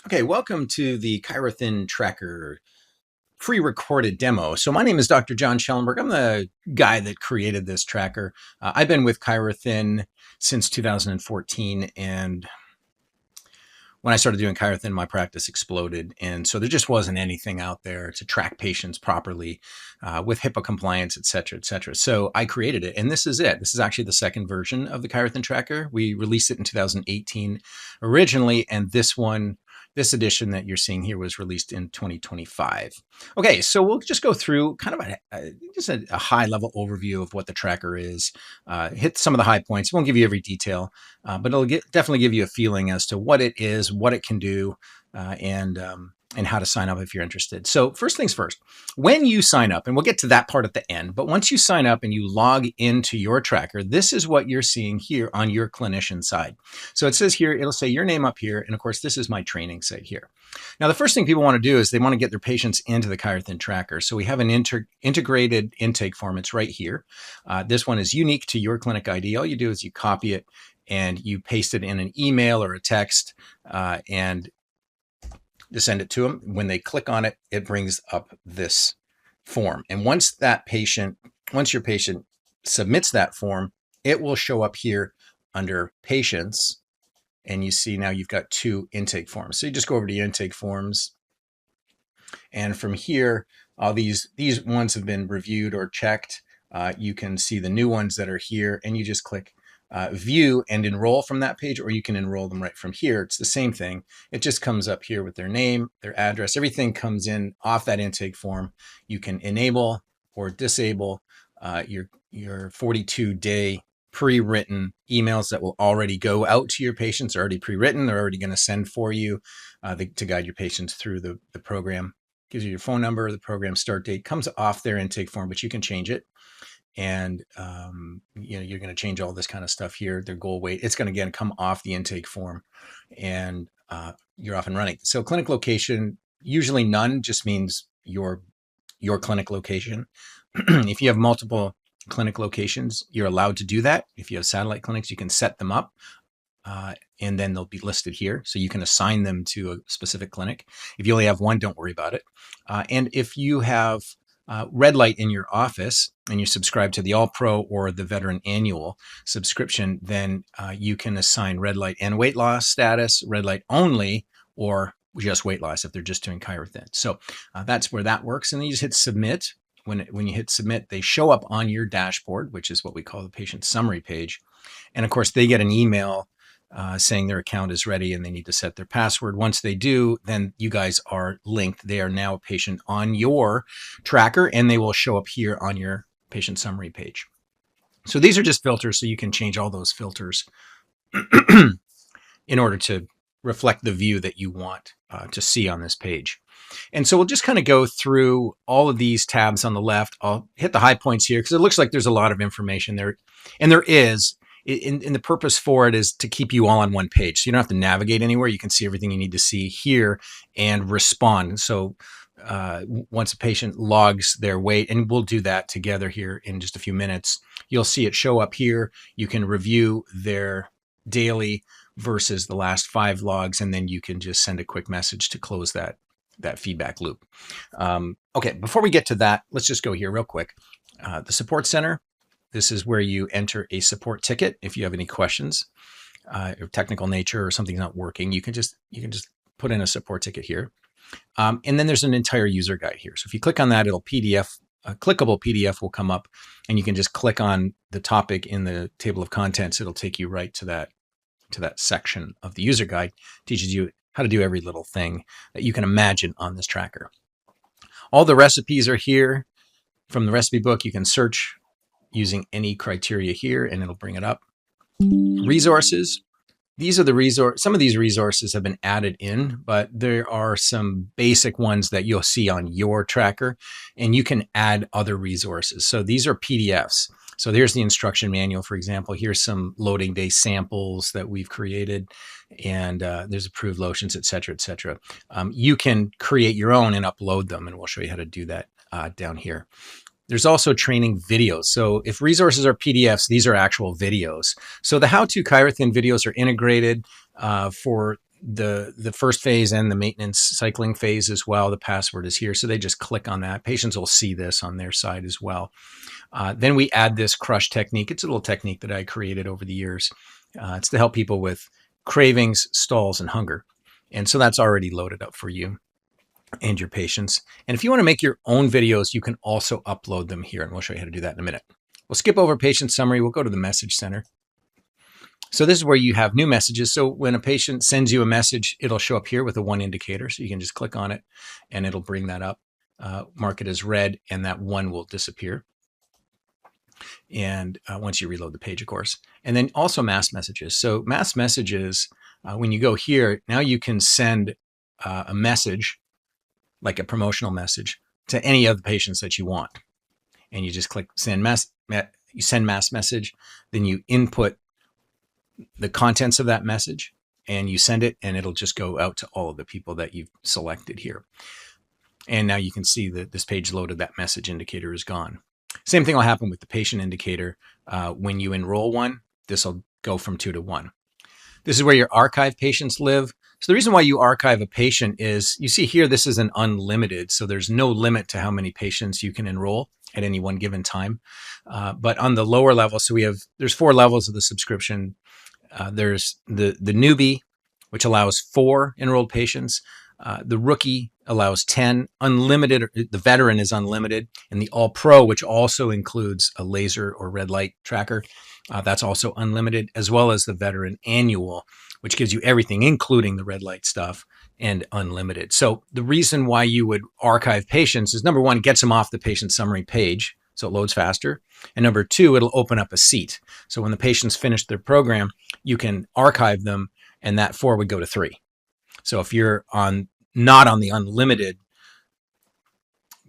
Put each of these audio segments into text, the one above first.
Okay, welcome to the Chirothintracker pre-recorded demo. So my name is Dr. John Schellenberg. I'm the guy that created this tracker. I've been with Chirothin since 2014, and when I started doing Chirothin, my practice exploded, and so there just wasn't anything out there to track patients properly with HIPAA compliance, et cetera, et cetera. So I created it, and this is it. This is actually the second version of the Chirothintracker. We released it in 2018 originally, and this edition that you're seeing here was released in 2025. Okay, so we'll just go through kind of a high-level overview of what the tracker is, hit some of the high points. It won't give you every detail, but it'll definitely give you a feeling as to what it is, what it can do, and how to sign up if you're interested. So first things first, when you sign up, and we'll get to that part at the end, but once you sign up and you log into your tracker, this is what you're seeing here on your clinician side. So it says here, it'll say your name up here, and of course, this is my training site here. Now, the first thing people want to do is they want to get their patients into the Chirothintracker. So we have an integrated intake form. It's right here. This one is unique to your clinic ID. All you do is you copy it and you paste it in an email or a text, and to send it to them. When they click on it, it brings up this form. And once your patient submits that form, it will show up here under patients. And you see now you've got two intake forms. So you just go over to your intake forms. And from here, all these ones have been reviewed or checked. You can see the new ones that are here, and you just click view and enroll from that page, or you can enroll them right from here. It's the same thing. It just comes up here with their name, their address, everything comes in off that intake form. You can enable or disable your 42-day pre-written emails that will already go out to your patients. They're already pre-written. They're already going to send for you to guide your patients through the program. Gives you your phone number, the program start date, comes off their intake form, but you can change it. And you're going to change all this kind of stuff here. Their goal weight, it's going to again come off the intake form, and you're off and running. So clinic location, usually none, just means your clinic location. If you have multiple clinic locations, you're allowed to do that. If you have satellite clinics, you can set them up, and then they'll be listed here. So you can assign them to a specific clinic. If you only have one, don't worry about it. And if you have red light in your office and you subscribe to the All Pro or the Veteran Annual subscription, then you can assign red light and weight loss status, red light only, or just weight loss if they're just doing Chirothin. So that's where that works. And then you just hit submit. When you hit submit, they show up on your dashboard, which is what we call the patient summary page. And of course, they get an email saying their account is ready and they need to set their password. Once they do, then you guys are linked. They are now a patient on your tracker, and they will show up here on your patient summary page. So these are just filters, so you can change all those filters in order to reflect the view that you want to see on this page. And so we'll just kind of go through all of these tabs on the left. I'll hit the high points here because it looks like there's a lot of information there, and there is. In the purpose for it is to keep you all on one page. So you don't have to navigate anywhere. You can see everything you need to see here and respond. So once a patient logs their weight, and we'll do that together here in just a few minutes, you'll see it show up here. You can review their daily versus the last 5 logs, and then you can just send a quick message to close that feedback loop. Okay, before we get to that, let's just go here real quick. The support center. This is where you enter a support ticket. If you have any questions of technical nature or something's not working, you can just put in a support ticket here. And then there's an entire user guide here. So if you click on that, it'll PDF, a clickable PDF will come up, and you can just click on the topic in the table of contents. It'll take you right to that section of the user guide. It teaches you how to do every little thing that you can imagine on this tracker. All the recipes are here. From the recipe book, you can search using any criteria here, and it'll bring it up. Resources. These are some of these resources have been added in, but there are some basic ones that you'll see on your tracker, and you can add other resources. So these are PDFs. So there's the instruction manual, for example. Here's some loading day samples that we've created, and there's approved lotions, et cetera, et cetera. You can create your own and upload them, and we'll show you how to do that down here. There's also training videos. So if resources are PDFs, these are actual videos. So the how-to Chirothin videos are integrated for the first phase and the maintenance cycling phase as well. The password is here, so they just click on that. Patients will see this on their side as well. Then we add this crush technique. It's a little technique that I created over the years. It's to help people with cravings, stalls, and hunger. And so that's already loaded up for you and your patients. And if you want to make your own videos, you can also upload them here, and we'll show you how to do that in a minute. We'll skip over patient summary. We'll go to the message center. So this is where you have new messages. So when a patient sends you a message, it'll show up here with a 1 indicator. So you can just click on it and it'll bring that up, mark it as red, and that 1 will disappear. And once you reload the page, of course. And then also mass messages. So mass messages, when you go here, now you can send a message, like a promotional message, to any of the patients that you want. And you just click send mass message, then you input the contents of that message and you send it, and it'll just go out to all of the people that you've selected here. And now you can see that this page loaded, that message indicator is gone. Same thing will happen with the patient indicator. When you enroll one, this will go from 2 to 1. This is where your archive patients live. So the reason why you archive a patient is, you see here, this is an unlimited. So there's no limit to how many patients you can enroll at any one given time. But on the lower level, so there's 4 levels of the subscription. There's the newbie, which allows 4 enrolled patients. The rookie allows 10, unlimited, the veteran is unlimited, and the all pro, which also includes a laser or red light tracker, that's also unlimited, as well as the veteran annual, which gives you everything, including the red light stuff, and unlimited. So the reason why you would archive patients is, number 1, it gets them off the patient summary page, so it loads faster. And number 2, it'll open up a seat. So when the patients finish their program, you can archive them, and that 4 would go to 3. So if you're not on the unlimited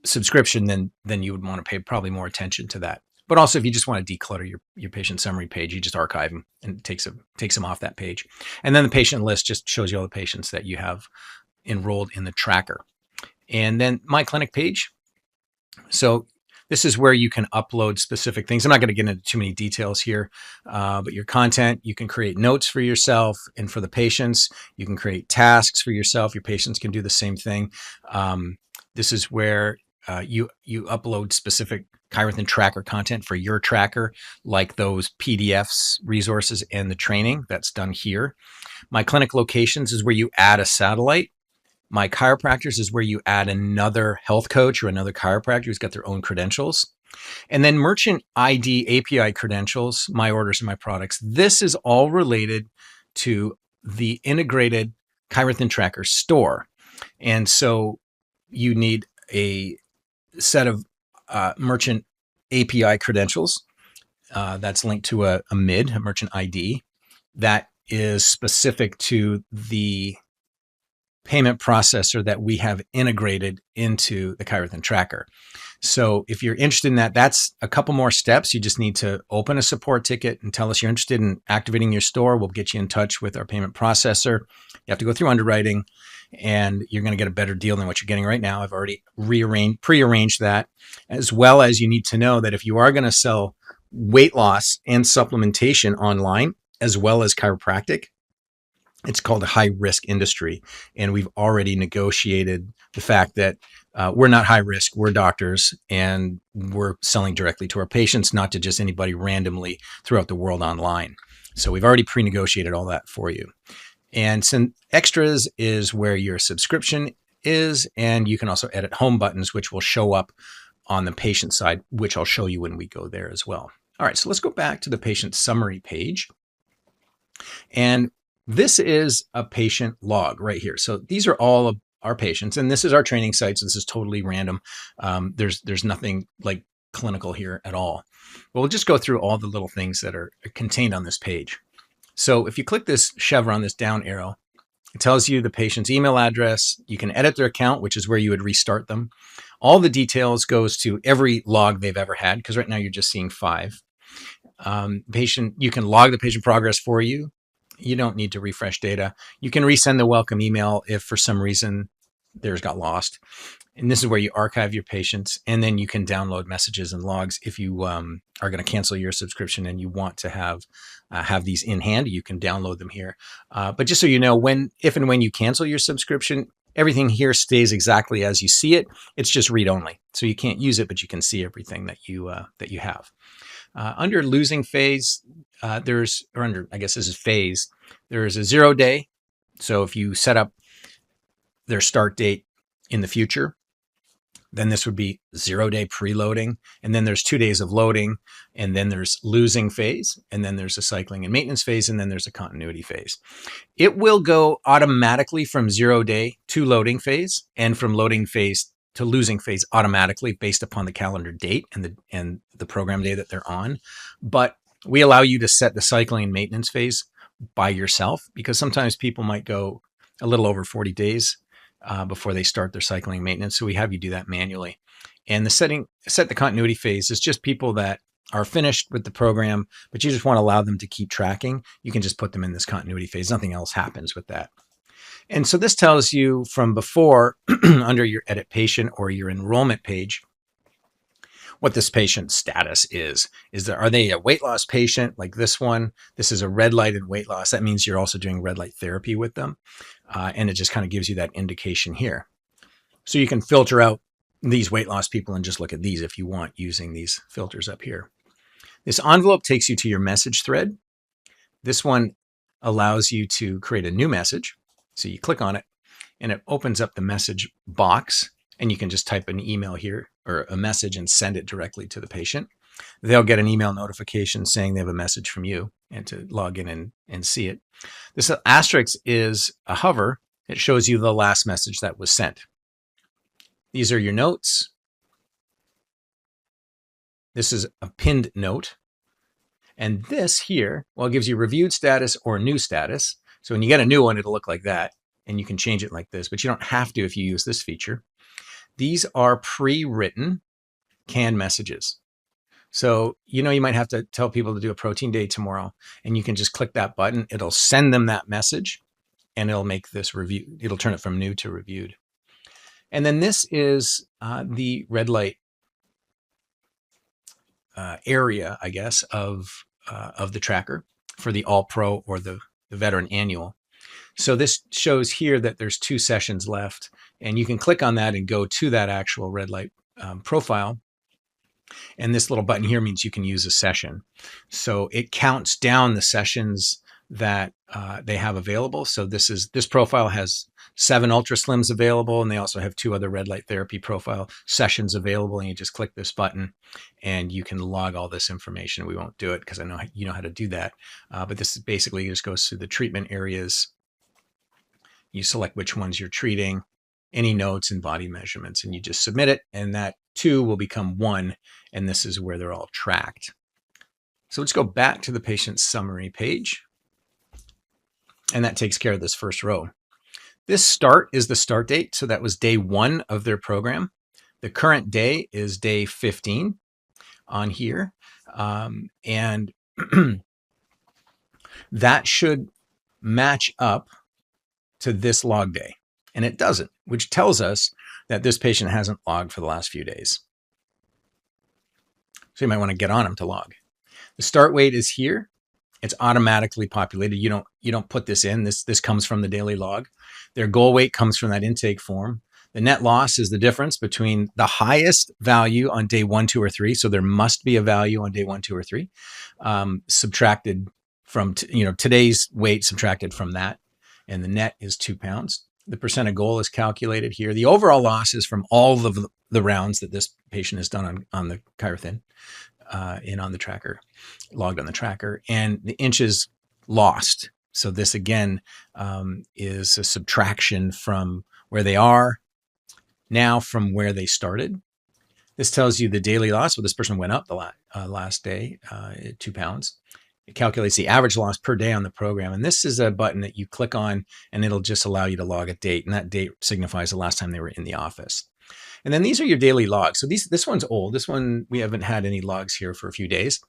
subscription, then you would want to pay probably more attention to that. But also, if you just want to declutter your patient summary page, you just archive them and it takes them off that page. And then the patient list just shows you all the patients that you have enrolled in the tracker. And then my clinic page. So this is where you can upload specific things. I'm not going to get into too many details here, but your content, you can create notes for yourself and for the patients. You can create tasks for yourself. Your patients can do the same thing. This is where you upload specific Chirothintracker content for your tracker, like those PDFs, resources, and the training that's done here. My clinic locations is where you add a satellite. My chiropractors is where you add another health coach or another chiropractor who's got their own credentials. And then merchant ID API credentials, my orders and my products. This is all related to the integrated Chirothintracker store. And so you need a set of merchant API credentials that's linked to a MID, a merchant ID, that is specific to the payment processor that we have integrated into the Chirothintracker. So if you're interested in that, that's a couple more steps. You just need to open a support ticket and tell us you're interested in activating your store. We'll get you in touch with our payment processor. You have to go through underwriting, and you're going to get a better deal than what you're getting right now. I've already prearranged that, as well as you need to know that if you are going to sell weight loss and supplementation online, as well as chiropractic, it's called a high risk industry. And we've already negotiated the fact that we're not high risk, we're doctors, and we're selling directly to our patients, not to just anybody randomly throughout the world online. So we've already pre-negotiated all that for you. And some extras is where your subscription is, and you can also edit home buttons, which will show up on the patient side, which I'll show you when we go there as well. All right, so let's go back to the patient summary page. And this is a patient log right here. So these are all of our patients, and this is our training site. So this is totally random. There's nothing like clinical here at all. But we'll just go through all the little things that are contained on this page. So if you click this chevron, this down arrow, it tells you the patient's email address. You can edit their account, which is where you would restart them. All the details goes to every log they've ever had, because right now you're just seeing 5. You can log the patient progress for you. You don't need to refresh data. You can resend the welcome email if for some reason theirs got lost. And this is where you archive your patients, and then you can download messages and logs. If you are going to cancel your subscription and you want to have these in hand, you can download them here. But just so you know, if and when you cancel your subscription, everything here stays exactly as you see it. It's just read only, so you can't use it, but you can see everything that you have. Under losing phase, I guess this is phase. There is a 0 day. So if you set up their start date in the future, then this would be 0 day preloading. And then there's 2 days of loading. And then there's losing phase. And then there's a cycling and maintenance phase. And then there's a continuity phase. It will go automatically from 0 day to loading phase, and from loading phase to losing phase automatically based upon the calendar date and the program day that they're on. But we allow you to set the cycling and maintenance phase by yourself, because sometimes people might go a little over 40 days before they start their cycling maintenance. So we have you do that manually. And set the continuity phase is just people that are finished with the program, but you just want to allow them to keep tracking. You can just put them in this continuity phase. Nothing else happens with that. And so this tells you from before under your edit patient or your enrollment page, what this patient's status is. Are they a weight loss patient like this one? This is a red light and weight loss. That means you're also doing red light therapy with them. And it just kind of gives you that indication here. So you can filter out these weight loss people and just look at these if you want, using these filters up here. This envelope takes you to your message thread. This one allows you to create a new message. So you click on it and it opens up the message box, and you can just type an email here or a message and send it directly to the patient. They'll get an email notification saying they have a message from you, and to log in and see it. This asterisk is a hover. It shows you the last message that was sent. These are your notes. This is a pinned note. And this here, well, it gives you reviewed status or new status. So when you get a new one, it'll look like that, and you can change it like this, but you don't have to if you use this feature. These are pre-written canned messages. So, you might have to tell people to do a protein day tomorrow, and you can just click that button. It'll send them that message, and it'll make this review. It'll turn it from new to reviewed. And then this is the red light area, I guess, of the tracker for the All Pro or the Veteran Annual. So this shows here that there's 2 sessions left, and you can click on that and go to that actual red light profile. And this little button here means you can use a session. So it counts down the sessions that they have available. So this profile has 7 ultra slims available, and they also have 2 other red light therapy profile sessions available. And you just click this button and you can log all this information. We won't do it because I know you know how to do that. But this basically just goes through the treatment areas. You select which ones you're treating, any notes and body measurements, and you just submit it, and that 2 will become 1, and this is where they're all tracked. So let's go back to the patient summary page, and that takes care of this first row. This start is the start date, so that was day 1 of their program. The current day is day 15 on here, and that should match up to this log day, and it doesn't, which tells us that this patient hasn't logged for the last few days. So you might want to get on them to log. The start weight is here. It's automatically populated. You don't put this in. This comes from the daily log. Their goal weight comes from that intake form. The net loss is the difference between the highest value on day 1, 2, or 3. So there must be a value on day 1, 2, or 3, subtracted from today's weight subtracted from that. And the net is 2 pounds. The percent of goal is calculated here. The overall loss is from all of the rounds that this patient has done on the Chirothin and on the tracker, logged on the tracker, and the inches lost. So this again is a subtraction from where they are now from where they started. This tells you the daily loss. Well, this person went up the last day, 2 pounds. It calculates the average loss per day on the program. And this is a button that you click on, and it'll just allow you to log a date. And that date signifies the last time they were in the office. And then these are your daily logs. So this one's old. This one, we haven't had any logs here for a few days.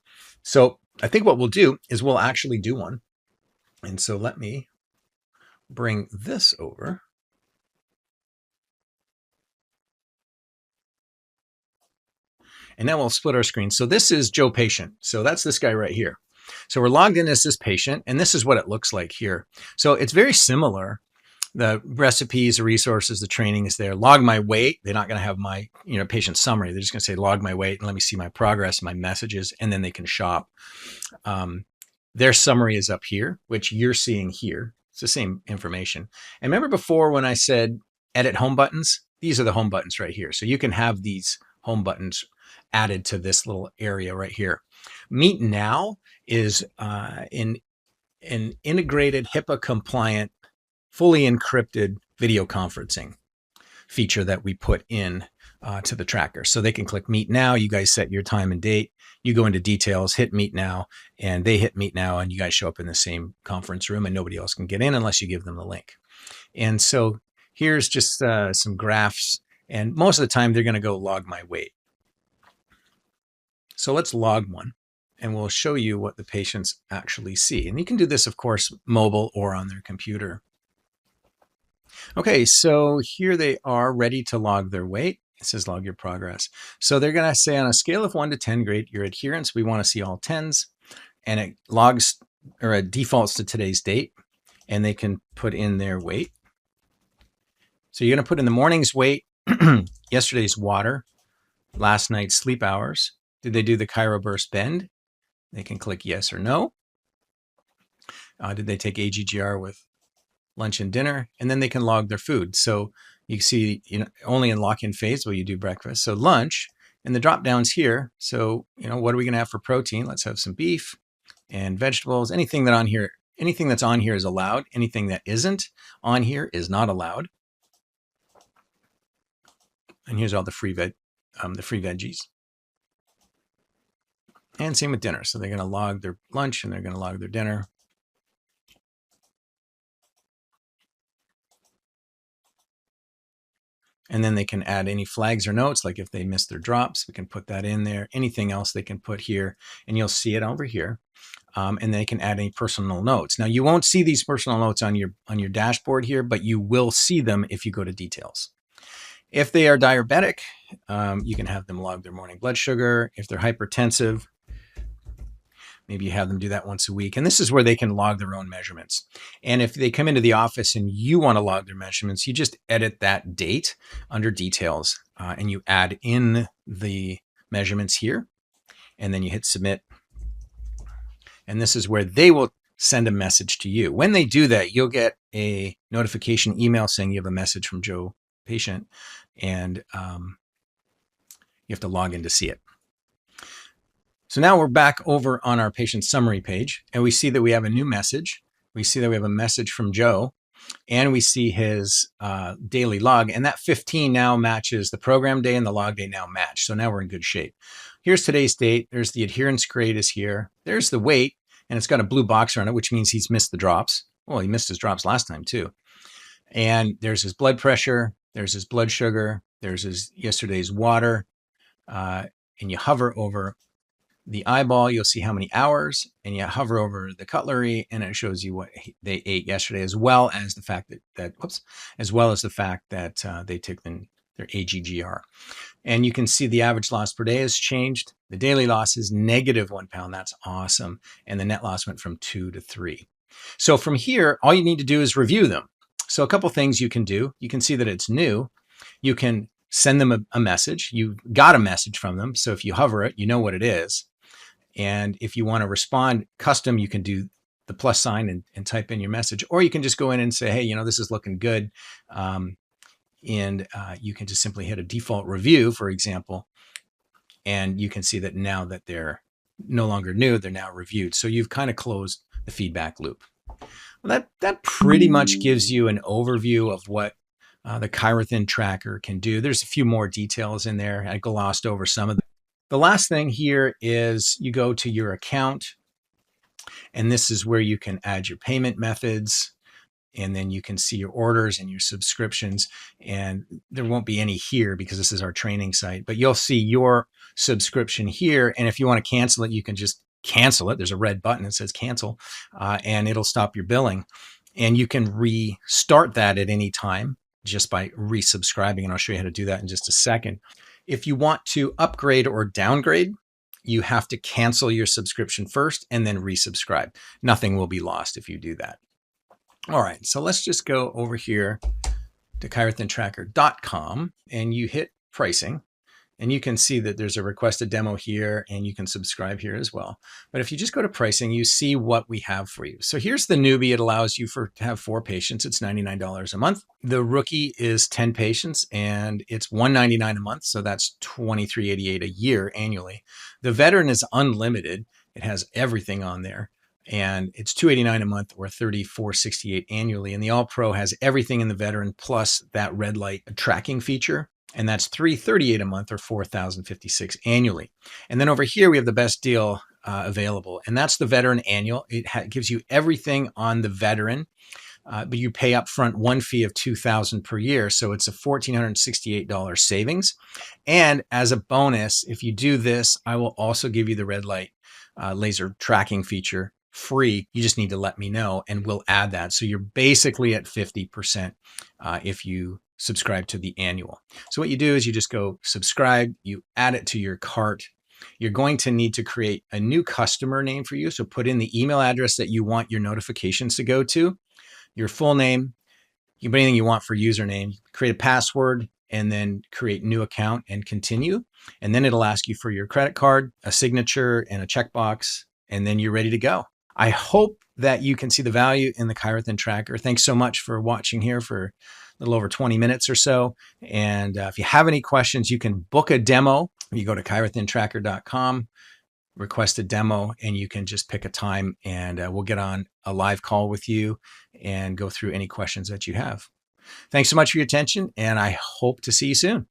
So I think what we'll do is we'll actually do one. And so let me bring this over. And now we'll split our screen. So this is Joe patient. So that's this guy right here. So we're logged in as this patient, and this is what it looks like here. So it's very similar. The recipes, the resources, the training is there. Log my weight. They're not going to have my patient summary. They're just going to say log my weight and let me see my progress, my messages, and then they can shop. Their summary is up here, which you're seeing here. It's the same information. And remember before when I said edit home buttons? These are the home buttons right here. So you can have these home buttons added to this little area right here. Meet Now is an integrated HIPAA compliant, fully encrypted video conferencing feature that we put in to the tracker. So they can click Meet Now. You guys set your time and date. You go into details, hit Meet Now, and they hit Meet Now, and you guys show up in the same conference room, and nobody else can get in unless you give them the link. And so here's just some graphs, and most of the time they're going to go log my weight. So let's log one, and we'll show you what the patients actually see. And you can do this, of course, mobile or on their computer. Okay, so here they are ready to log their weight. It says log your progress. So they're going to say on a scale of 1 to 10, grade your adherence. We want to see all 10s, and it logs or it defaults to today's date, and they can put in their weight. So you're going to put in the morning's weight, yesterday's water, last night's sleep hours. Did they do the Chiro Burst Bend? They can click yes or no. Did they take AGGR with lunch and dinner? And then they can log their food. So you see, only in lock-in phase will you do breakfast. So lunch, and the drop downs here. So, what are we going to have for protein? Let's have some beef and vegetables. Anything that's on here is allowed. Anything that isn't on here is not allowed. And here's all the free veggies. And same with dinner. So they're going to log their lunch and they're going to log their dinner. And then they can add any flags or notes, like if they missed their drops, we can put that in there. Anything else they can put here, and you'll see it over here. And they can add any personal notes. Now, you won't see these personal notes on your dashboard here, but you will see them if you go to details. If they are diabetic, you can have them log their morning blood sugar. If they're hypertensive, maybe you have them do that once a week. And this is where they can log their own measurements. And if they come into the office and you want to log their measurements, you just edit that date under details and you add in the measurements here. And then you hit submit. And this is where they will send a message to you. When they do that, you'll get a notification email saying you have a message from Joe patient, and you have to log in to see it. So now we're back over on our patient summary page, and we see that we have a new message. We see that we have a message from Joe, and we see his daily log, and that 15 now matches the program day, and the log day now match. So now we're in good shape. Here's today's date. There's the adherence grade is here. There's the weight, and it's got a blue box around it, which means he's missed the drops. Well, he missed his drops last time too. And there's his blood pressure. There's his blood sugar. There's his yesterday's water. And you hover over the eyeball, you'll see how many hours, and you hover over the cutlery, and it shows you what they ate yesterday, as well as the fact that they took their AGGR. And you can see the average loss per day has changed. The daily loss is -1 pound. That's awesome. And the net loss went from 2 to 3. So from here, all you need to do is review them. So a couple things you can do. You can see that it's new. You can send them a message. You got a message from them. So if you hover it, you know what it is. And if you want to respond custom, you can do the plus sign and type in your message, or you can just go in and say, hey, this is looking good. And you can just simply hit a default review, for example, and you can see that now that they're no longer new, they're now reviewed. So you've kind of closed the feedback loop. Well, that pretty much gives you an overview of what the Chirothintracker can do. There's a few more details in there. I glossed over some of them. The last thing here is you go to your account, and this is where you can add your payment methods, and then you can see your orders and your subscriptions. And there won't be any here because this is our training site, but you'll see your subscription here. And if you want to cancel it, you can just cancel it. There's a red button that says cancel, and it'll stop your billing. And you can restart that at any time just by resubscribing. And I'll show you how to do that in just a second. If you want to upgrade or downgrade, you have to cancel your subscription first and then resubscribe. Nothing will be lost if you do that. All right, so let's just go over here to chirothintracker.com and you hit pricing. And you can see that there's a requested demo here and you can subscribe here as well. But if you just go to pricing, you see what we have for you. So here's the newbie. It allows you to have 4 patients. It's $99 a month. The rookie is 10 patients and it's $199 a month. So that's $23.88 a year annually. The veteran is unlimited. It has everything on there. And it's $289 a month or $34.68 annually. And the All Pro has everything in the veteran plus that red light tracking feature. And that's $338 a month or $4,056 annually. And then over here, we have the best deal available. And that's the veteran annual. It gives you everything on the veteran, but you pay upfront one fee of $2,000 per year. So it's a $1,468 savings. And as a bonus, if you do this, I will also give you the red light laser tracking feature free. You just need to let me know and we'll add that. So you're basically at 50% if you subscribe to the annual. So what you do is you just go subscribe, you add it to your cart. You're going to need to create a new customer name for you. So put in the email address that you want your notifications to go to, your full name, you put anything you want for username, create a password, and then create new account and continue. And then it'll ask you for your credit card, a signature, and a checkbox, and then you're ready to go. I hope that you can see the value in the Chirothintracker. Thanks so much for watching here for a little over 20 minutes or so. And if you have any questions, you can book a demo. You go to chirothintracker.com, request a demo, and you can just pick a time and we'll get on a live call with you and go through any questions that you have. Thanks so much for your attention, and I hope to see you soon.